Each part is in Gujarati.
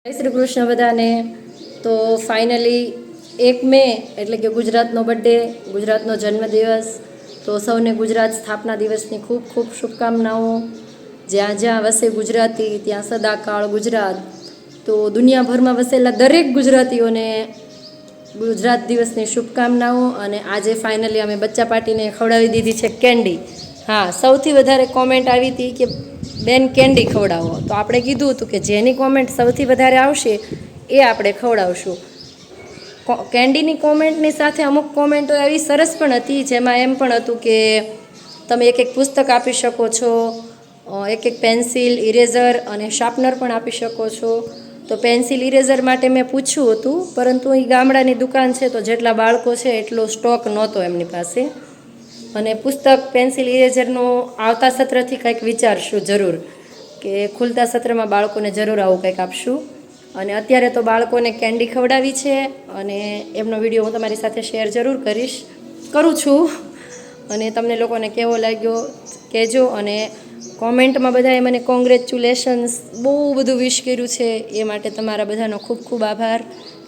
જય શ્રી કૃષ્ણ બધાને. તો ફાઇનલી 1 મે એટલે કે ગુજરાતનો બર્થડે, ગુજરાતનો જન્મદિવસ. તો સૌને ગુજરાત સ્થાપના દિવસની ખૂબ ખૂબ શુભકામનાઓ. જ્યાં જ્યાં વસે ગુજરાતી ત્યાં સદાકાળ ગુજરાત. તો દુનિયાભરમાં વસેલા દરેક ગુજરાતીઓને ગુજરાત દિવસની શુભકામનાઓ. અને આજે ફાઇનલી અમે બચ્ચા પાર્ટીને ખવડાવી દીધી છે કેન્ડી. હા, સૌથી વધારે કોમેન્ટ આવી હતી કે બેન કેન્ડી ખવડાવો. તો આપણે કીધું હતું કે જેની કોમેન્ટ સૌથી વધારે આવશે એ આપણે ખવડાવશું. કેન્ડીની કોમેન્ટની સાથે અમુક કોમેન્ટો એવી સરસ પણ હતી, જેમાં એમ પણ હતું કે તમે એક એક પુસ્તક આપી શકો છો, એક એક પેન્સિલ, ઇરેઝર અને શાર્પનર પણ આપી શકો છો. તો પેન્સિલ ઇરેઝર માટે મેં પૂછ્યું હતું, પરંતુ અહીં ગામડાની દુકાન છે તો જેટલા બાળકો છે એટલો સ્ટોક નહોતો એમની પાસે. અને પુસ્તક પેન્સિલ ઇરેઝરનો આવતા સત્રથી કંઈક વિચારશું જરૂર, કે ખુલતા સત્રમાં બાળકોને જરૂર આવું કંઈક આપશું. અને અત્યારે તો બાળકોને કેન્ડી ખવડાવી છે અને એમનો વિડીયો હું તમારી સાથે શેર જરૂર કરું છું. અને તમને લોકોને કેવો લાગ્યો કહેજો. અને કોમેન્ટમાં બધાએ મને કોંગ્રેચ્યુલેશન્સ બહુ બધું વિશ કર્યું છે, એ માટે તમારા બધાનો ખૂબ ખૂબ આભાર.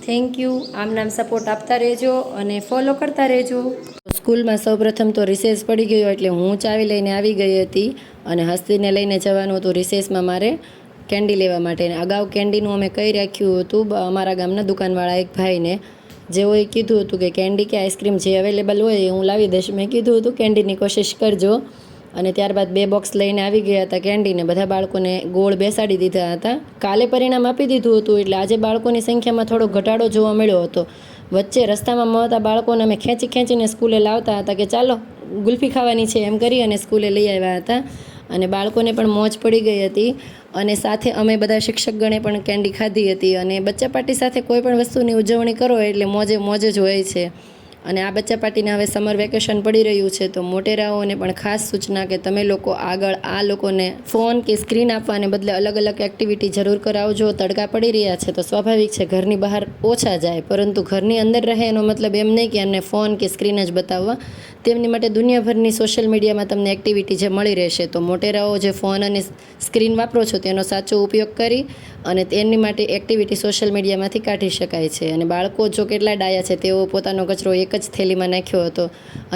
Thank you. આમ સપોર્ટ આપતા રહેજો અને ફોલો કરતા રહેજો. સ્કૂલમાં સૌપ્રથમ તો રિસેસ પડી ગયો એટલે હું ચાવી લઈને આવી ગઈ હતી અને હસ્તીને લઈને જવાનું હતું રિસેસમાં મારે કેન્ડી લેવા માટે. અગાઉ કેન્ડીનું અમે કહી રાખ્યું હતું અમારા ગામના દુકાનવાળા એક ભાઈને, જેઓએ કીધું હતું કે કેન્ડી કે આઈસ્ક્રીમ જે અવેલેબલ હોય એ હું લાવી દઈશ. મેં કીધું હતું કેન્ડીની કોશિશ કરજો. અને ત્યારબાદ 2 બોક્સ લઈને આવી ગયા હતા કેન્ડીને. બધા બાળકોને ગોળ બેસાડી દીધા હતા. કાલે પરિણામ આપી દીધું હતું એટલે આજે બાળકોની સંખ્યામાં થોડો ઘટાડો જોવા મળ્યો હતો. વચ્ચે રસ્તામાં મળતા બાળકોને અમે ખેંચીને સ્કૂલે લાવતા હતા કે ચાલો ગુલ્ફી ખાવાની છે એમ કરી અને સ્કૂલે લઈ આવ્યા હતા. અને બાળકોને પણ મોજ પડી ગઈ હતી. અને સાથે અમે બધા શિક્ષકગણે પણ કેન્ડી ખાધી હતી. અને બચ્ચા પાર્ટી સાથે કોઈ પણ વસ્તુની ઉજવણી કરો એટલે મોજ જ હોય છે. અને આ બચ્ચા પાર્ટીને હવે સમર વેકેશન પડી રહ્યું છે તો મોટેરાઓને પણ ખાસ સૂચના કે તમે લોકો આગળ આ લોકોને ફોન કે સ્ક્રીન આપવાને બદલે અલગ અલગ એક્ટિવિટી જરૂર કરાવજો. તડકા પડી રહ્યા છે તો સ્વાભાવિક છે ઘરની બહાર ઓછા જાય, પરંતુ ઘરની અંદર રહે એનો મતલબ એમ નહીં કે એમને ફોન કે સ્ક્રીન જ બતાવવા. તેમની માટે દુનિયાભરની સોશિયલ મીડિયામાં તમને એક્ટિવિટી જે મળી રહેશે. તો મોટેરાઓ જે ફોન અને સ્ક્રીન વાપરો છો તેનો સાચો ઉપયોગ કરી અને તેની માટે એક્ટિવિટી સોશિયલ મીડિયામાંથી કાઢી શકાય છે. અને બાળકો જો કેટલા ડાયા છે, તેઓ પોતાનો કચરો એક જ થેલીમાં નાખ્યો હતો.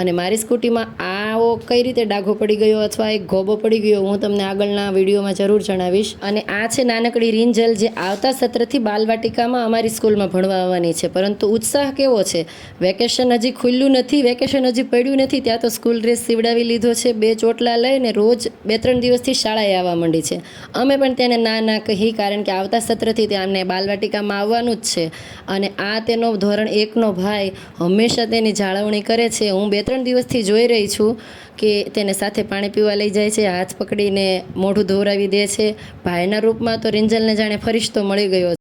અને મારી સ્કૂટીમાં આવો કઈ રીતે ડાઘો પડી ગયો અથવા એક ગોબો પડી ગયો હું તમને આગળના વિડીયોમાં જરૂર જણાવીશ. અને આ છે નાનકડી રીંજલ, જે આવતા સત્રથી બાલવાટિકામાં અમારી સ્કૂલમાં ભણવા આવવાની છે. પરંતુ ઉત્સાહ કેવો છે! વેકેશન હજી ખુલ્લું નથી, વેકેશન હજી પડ્યું નથી, ત્યાં તો સ્કૂલ ડ્રેસ સીવડાવી લીધો છે. 2 ચોટલા લઈને રોજ 2-3 દિવસથી શાળાએ આવવા માંડી છે. અમે પણ તેને ના કહી, કારણ કે આવતા સત્રથી તેમને બાલવાટિકામાં આવવાનું જ છે. અને આ તેનો ધોરણ 1નો ભાઈ હંમેશા તેની જાળવણી કરે છે. હું 2-3 દિવસથી જોઈ રહી છું કે તેને સાથે પાણી પીવા લઈ જાય છે, હાથ પકડીને મોઢું ધોવરાવી દે છે. ભાઈના રૂપમાં તો રીંજલને જાણે ફરિશ્તો મળી ગયો.